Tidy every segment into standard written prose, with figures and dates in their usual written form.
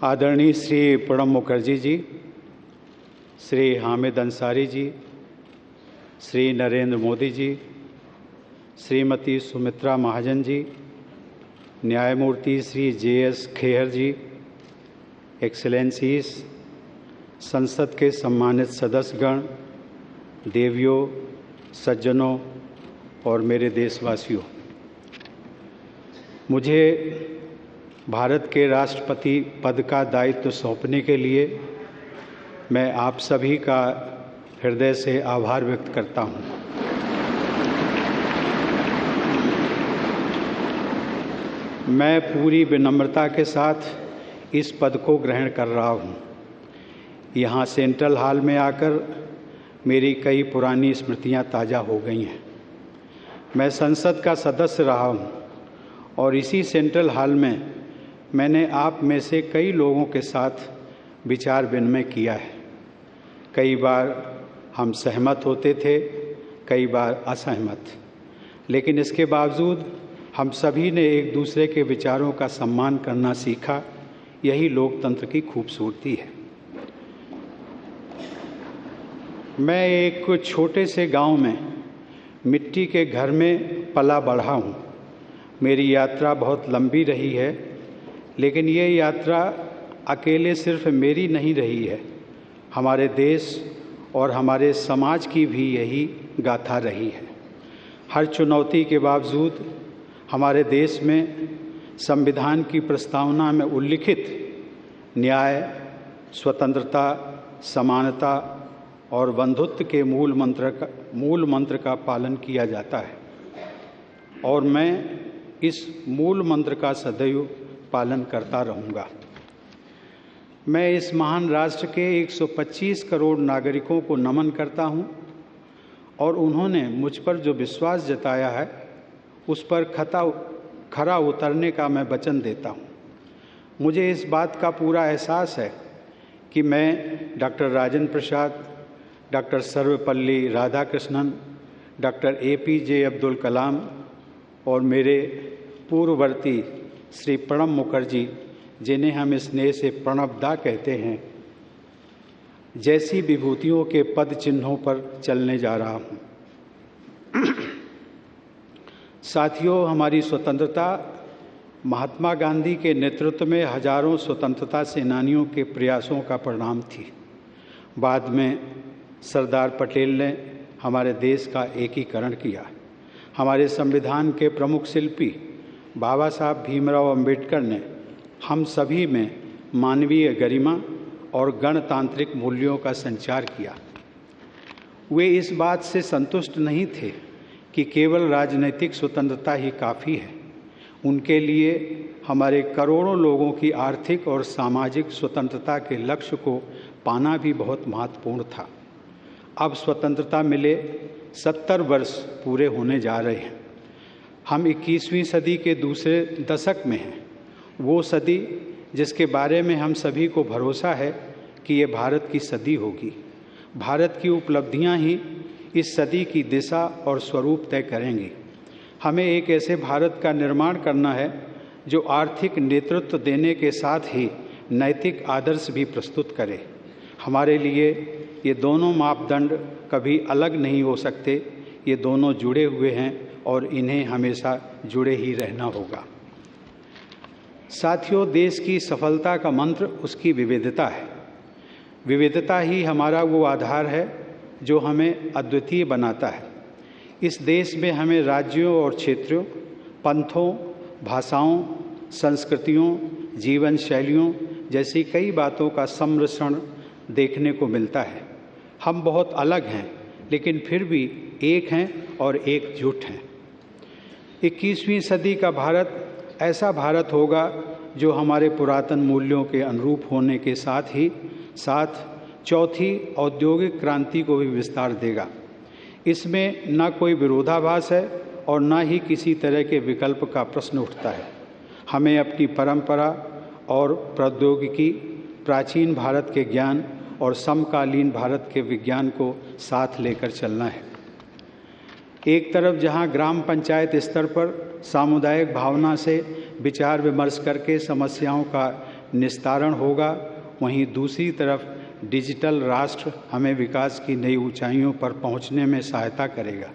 आदरणीय श्री प्रणब मुखर्जी जी, श्री हामिद अंसारी जी, श्री नरेंद्र मोदी जी, श्रीमती सुमित्रा महाजन जी, न्यायमूर्ति श्री JS खेहर जी, excellencies, संसद के सम्मानित सदस्यगण, देवियों, सज्जनों और मेरे देशवासियों, मुझे भारत के राष्ट्रपति पद का दायित्व सौंपने के लिए मैं आप सभी का हृदय से आभार व्यक्त करता हूं। मैं पूरी विनम्रता के साथ इस पद को ग्रहण कर रहा हूं। यहाँ सेंट्रल हॉल में आकर मेरी कई पुरानी स्मृतियां ताज़ा हो गई हैं। मैं संसद का सदस्य रहा हूं और इसी सेंट्रल हॉल में मैंने आप में से कई लोगों के साथ विचार विनिमय किया है। कई बार हम सहमत होते थे, कई बार असहमत, लेकिन इसके बावजूद हम सभी ने एक दूसरे के विचारों का सम्मान करना सीखा। यही लोकतंत्र की खूबसूरती है। मैं एक छोटे से गांव में मिट्टी के घर में पला बढ़ा हूं। मेरी यात्रा बहुत लंबी रही है, लेकिन ये यात्रा अकेले सिर्फ मेरी नहीं रही है। हमारे देश और हमारे समाज की भी यही गाथा रही है। हर चुनौती के बावजूद हमारे देश में संविधान की प्रस्तावना में उल्लिखित न्याय, स्वतंत्रता, समानता और बंधुत्व के मूल मंत्र का पालन किया जाता है और मैं इस मूल मंत्र का सदैव पालन करता रहूँगा। मैं इस महान राष्ट्र के 125 करोड़ नागरिकों को नमन करता हूँ और उन्होंने मुझ पर जो विश्वास जताया है उस पर खरा उतरने का मैं वचन देता हूँ। मुझे इस बात का पूरा एहसास है कि मैं doctor Rajendra Prasad, doctor Sarvepalli Radhakrishnan, doctor APJ Abdul Kalam और मेरे पूर्ववर्ती श्री प्रणब मुखर्जी, जिन्हें हम स्नेह से प्रणब दा कहते हैं, जैसी विभूतियों के पद चिन्हों पर चलने जा रहा हूँ। साथियों, हमारी स्वतंत्रता महात्मा गांधी के नेतृत्व में हजारों स्वतंत्रता सेनानियों के प्रयासों का परिणाम थी। बाद में सरदार पटेल ने हमारे देश का एकीकरण किया। हमारे संविधान के प्रमुख शिल्पी बाबा साहब भीमराव अंबेडकर ने हम सभी में मानवीय गरिमा और गणतांत्रिक मूल्यों का संचार किया। वे इस बात से संतुष्ट नहीं थे कि केवल राजनीतिक स्वतंत्रता ही काफ़ी है। उनके लिए हमारे करोड़ों लोगों की आर्थिक और सामाजिक स्वतंत्रता के लक्ष्य को पाना भी बहुत महत्वपूर्ण था। अब स्वतंत्रता मिले 70 वर्ष पूरे होने जा रहे हैं। हम 21वीं सदी के दूसरे दशक में हैं, वो सदी जिसके बारे में हम सभी को भरोसा है कि ये भारत की सदी होगी। भारत की उपलब्धियां ही इस सदी की दिशा और स्वरूप तय करेंगी। हमें एक ऐसे भारत का निर्माण करना है जो आर्थिक नेतृत्व देने के साथ ही नैतिक आदर्श भी प्रस्तुत करे। हमारे लिए ये दोनों मापदंड कभी अलग नहीं हो सकते। ये दोनों जुड़े हुए हैं और इन्हें हमेशा जुड़े ही रहना होगा। साथियों, देश की सफलता का मंत्र उसकी विविधता है। विविधता ही हमारा वो आधार है जो हमें अद्वितीय बनाता है। इस देश में हमें राज्यों और क्षेत्रों, पंथों, भाषाओं, संस्कृतियों, जीवन शैलियों जैसी कई बातों का सम्मिश्रण देखने को मिलता है। हम बहुत अलग हैं, लेकिन फिर भी एक हैं और एकजुट हैं। 21वीं सदी का भारत ऐसा भारत होगा जो हमारे पुरातन मूल्यों के अनुरूप होने के साथ चौथी औद्योगिक क्रांति को भी विस्तार देगा। इसमें न कोई विरोधाभास है और न ही किसी तरह के विकल्प का प्रश्न उठता है। हमें अपनी परंपरा और प्रौद्योगिकी, प्राचीन भारत के ज्ञान और समकालीन भारत के विज्ञान को साथ लेकर चलना है। एक तरफ जहां ग्राम पंचायत स्तर पर सामुदायिक भावना से विचार विमर्श करके समस्याओं का निस्तारण होगा, वहीं दूसरी तरफ डिजिटल राष्ट्र हमें विकास की नई ऊंचाइयों पर पहुंचने में सहायता करेगा।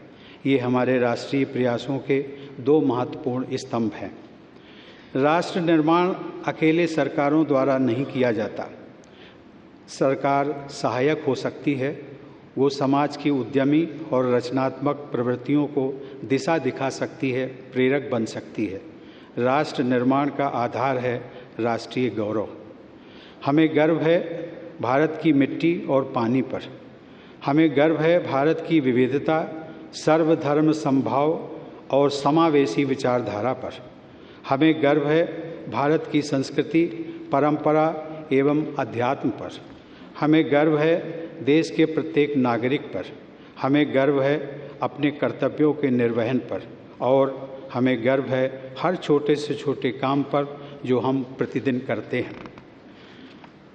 ये हमारे राष्ट्रीय प्रयासों के दो महत्वपूर्ण स्तंभ हैं। राष्ट्र निर्माण अकेले सरकारों द्वारा नहीं किया जाता। सरकार सहायक हो सकती है, वो समाज की उद्यमी और रचनात्मक प्रवृत्तियों को दिशा दिखा सकती है, प्रेरक बन सकती है। राष्ट्र निर्माण का आधार है राष्ट्रीय गौरव। हमें गर्व है भारत की मिट्टी और पानी पर। हमें गर्व है भारत की विविधता, सर्वधर्म समभाव और समावेशी विचारधारा पर। हमें गर्व है भारत की संस्कृति, परंपरा एवं अध्यात्म पर। हमें गर्व है देश के प्रत्येक नागरिक पर। हमें गर्व है अपने कर्तव्यों के निर्वहन पर, और हमें गर्व है हर छोटे से छोटे काम पर जो हम प्रतिदिन करते हैं।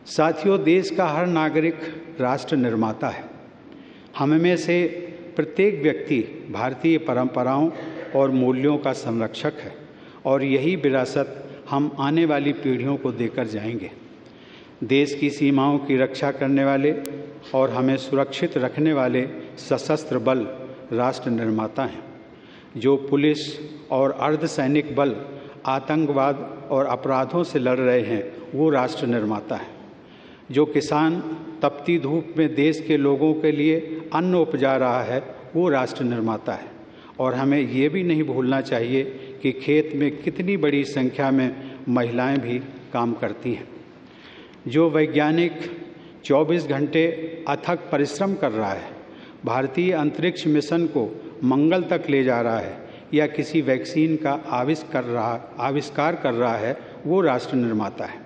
साथियों, देश का हर नागरिक राष्ट्र निर्माता है। हम में से प्रत्येक व्यक्ति भारतीय परंपराओं और मूल्यों का संरक्षक है, और यही विरासत हम आने वाली पीढ़ियों को देकर जाएंगे। देश की सीमाओं की रक्षा करने वाले और हमें सुरक्षित रखने वाले सशस्त्र बल राष्ट्र निर्माता हैं। जो पुलिस और अर्धसैनिक बल आतंकवाद और अपराधों से लड़ रहे हैं, वो राष्ट्र निर्माता है। जो किसान तपती धूप में देश के लोगों के लिए अन्न उपजा रहा है, वो राष्ट्र निर्माता है। और हमें ये भी नहीं भूलना चाहिए कि खेत में कितनी बड़ी संख्या में महिलाएं भी काम करती हैं। जो वैज्ञानिक 24 घंटे अथक परिश्रम कर रहा है, भारतीय अंतरिक्ष मिशन को मंगल तक ले जा रहा है, या किसी वैक्सीन का आविष्कार कर रहा है, वो राष्ट्र निर्माता है।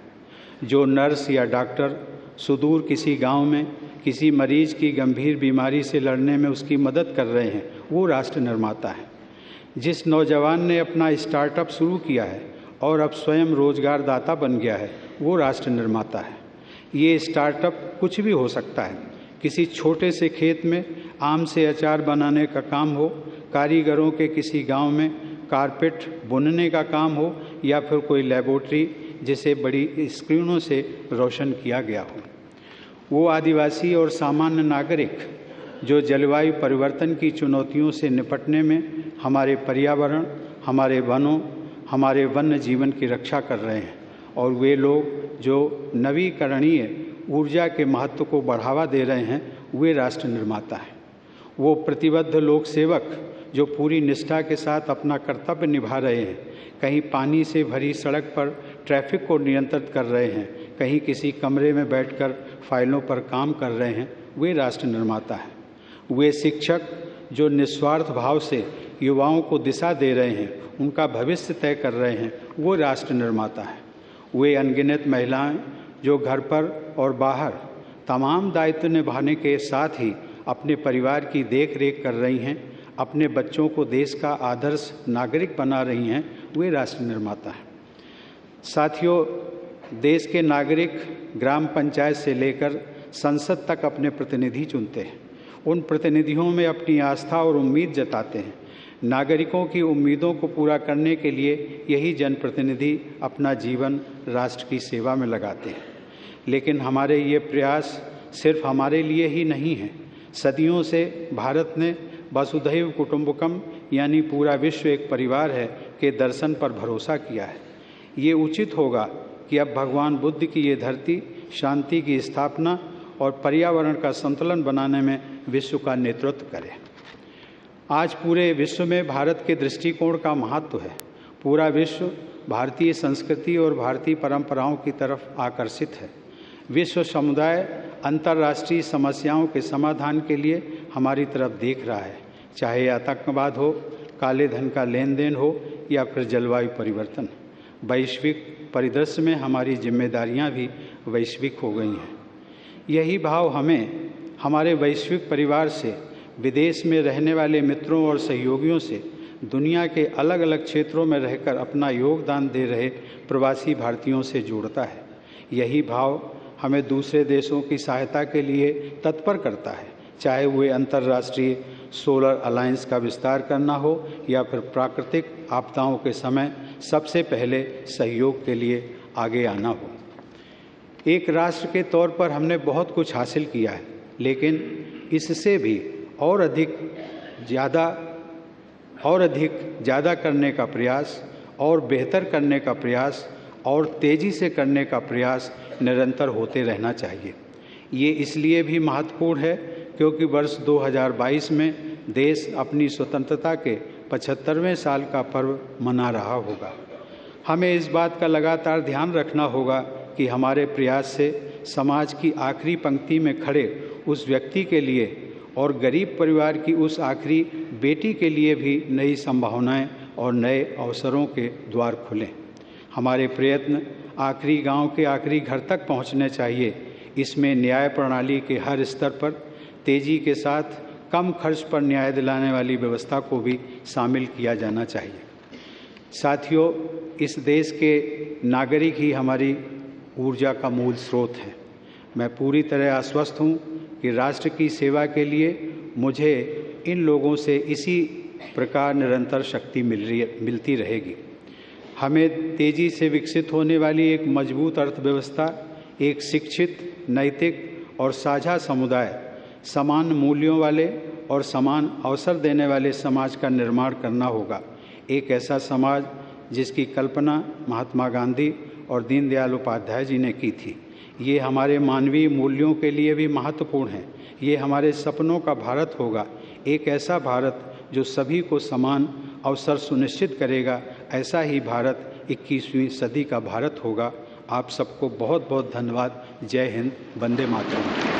जो नर्स या डॉक्टर सुदूर किसी गांव में किसी मरीज की गंभीर बीमारी से लड़ने में उसकी मदद कर रहे हैं, वो राष्ट्र निर्माता है। जिस नौजवान ने अपना स्टार्टअप शुरू किया है और अब स्वयं रोजगार दाता बन गया है, वो राष्ट्र निर्माता है। ये स्टार्टअप कुछ भी हो सकता है। किसी छोटे से खेत में आम से अचार बनाने का काम हो, कारीगरों के किसी गांव में कारपेट बुनने का काम हो, या फिर कोई लेबोरेटरी जिसे बड़ी स्क्रीनों से रोशन किया गया हो। वो आदिवासी और सामान्य नागरिक जो जलवायु परिवर्तन की चुनौतियों से निपटने में हमारे पर्यावरण, हमारे वनों, हमारे वन्य जीवन की रक्षा कर रहे हैं, और वे लोग जो नवीकरणीय ऊर्जा के महत्व को बढ़ावा दे रहे हैं, वे राष्ट्र निर्माता हैं। वो प्रतिबद्ध लोक सेवक जो पूरी निष्ठा के साथ अपना कर्तव्य निभा रहे हैं, कहीं पानी से भरी सड़क पर ट्रैफिक को नियंत्रित कर रहे हैं, कहीं किसी कमरे में बैठकर फाइलों पर काम कर रहे हैं, वे राष्ट्र निर्माता हैं। वे शिक्षक जो निस्वार्थ भाव से युवाओं को दिशा दे रहे हैं, उनका भविष्य तय कर रहे हैं, वो राष्ट्र निर्माता हैं। वे अनगिनत महिलाएं जो घर पर और बाहर तमाम दायित्व निभाने के साथ ही अपने परिवार की देख रेख कर रही हैं, अपने बच्चों को देश का आदर्श नागरिक बना रही हैं, वे राष्ट्र निर्माता हैं। साथियों, देश के नागरिक ग्राम पंचायत से लेकर संसद तक अपने प्रतिनिधि चुनते हैं। उन प्रतिनिधियों में अपनी आस्था और उम्मीद जताते हैं। नागरिकों की उम्मीदों को पूरा करने के लिए यही जनप्रतिनिधि अपना जीवन राष्ट्र की सेवा में लगाते हैं। लेकिन हमारे ये प्रयास सिर्फ हमारे लिए ही नहीं हैं। सदियों से भारत ने वसुधैव कुटुंबकम यानी पूरा विश्व एक परिवार है के दर्शन पर भरोसा किया है। ये उचित होगा कि अब भगवान बुद्ध की ये धरती शांति की स्थापना और पर्यावरण का संतुलन बनाने में विश्व का नेतृत्व करे। आज पूरे विश्व में भारत के दृष्टिकोण का महत्व है। पूरा विश्व भारतीय संस्कृति और भारतीय परंपराओं की तरफ आकर्षित है। विश्व समुदाय अंतर्राष्ट्रीय समस्याओं के समाधान के लिए हमारी तरफ देख रहा है, चाहे आतंकवाद हो, काले धन का लेन देन हो या फिर जलवायु परिवर्तन। वैश्विक परिदृश्य में हमारी जिम्मेदारियां भी वैश्विक हो गई हैं। यही भाव हमें हमारे वैश्विक परिवार से, विदेश में रहने वाले मित्रों और सहयोगियों से, दुनिया के अलग अलग क्षेत्रों में रहकर अपना योगदान दे रहे प्रवासी भारतीयों से जोड़ता है। यही भाव हमें दूसरे देशों की सहायता के लिए तत्पर करता है, चाहे वे अंतर्राष्ट्रीय सोलर अलायंस का विस्तार करना हो या फिर प्राकृतिक आपदाओं के समय सबसे पहले सहयोग के लिए आगे आना हो। एक राष्ट्र के तौर पर हमने बहुत कुछ हासिल किया है, लेकिन इससे भी और अधिक ज़्यादा करने का प्रयास और बेहतर करने का प्रयास और तेज़ी से करने का प्रयास निरंतर होते रहना चाहिए। ये इसलिए भी महत्वपूर्ण है क्योंकि वर्ष 2022 में देश अपनी स्वतंत्रता के 75वें साल का पर्व मना रहा होगा। हमें इस बात का लगातार ध्यान रखना होगा कि हमारे प्रयास से समाज की आखिरी पंक्ति में खड़े उस व्यक्ति के लिए और गरीब परिवार की उस आखिरी बेटी के लिए भी नई संभावनाएं और नए अवसरों के द्वार खुलें। हमारे प्रयत्न आखिरी गांव के आखिरी घर तक पहुंचने चाहिए। इसमें न्याय प्रणाली के हर स्तर पर तेज़ी के साथ कम खर्च पर न्याय दिलाने वाली व्यवस्था को भी शामिल किया जाना चाहिए। साथियों, इस देश के नागरिक ही हमारी ऊर्जा का मूल स्रोत हैं। मैं पूरी तरह आश्वस्त हूँ कि राष्ट्र की सेवा के लिए मुझे इन लोगों से इसी प्रकार निरंतर शक्ति मिलती रहेगी। हमें तेज़ी से विकसित होने वाली एक मजबूत अर्थव्यवस्था, एक शिक्षित, नैतिक और साझा समुदाय, समान मूल्यों वाले और समान अवसर देने वाले समाज का निर्माण करना होगा। एक ऐसा समाज जिसकी कल्पना महात्मा गांधी और दीनदयाल उपाध्याय जी ने की थी। ये हमारे मानवीय मूल्यों के लिए भी महत्वपूर्ण है। ये हमारे सपनों का भारत होगा, एक ऐसा भारत जो सभी को समान अवसर सुनिश्चित करेगा। ऐसा ही भारत 21वीं सदी का भारत होगा। आप सबको बहुत बहुत धन्यवाद। जय हिंद, वंदे मातरम।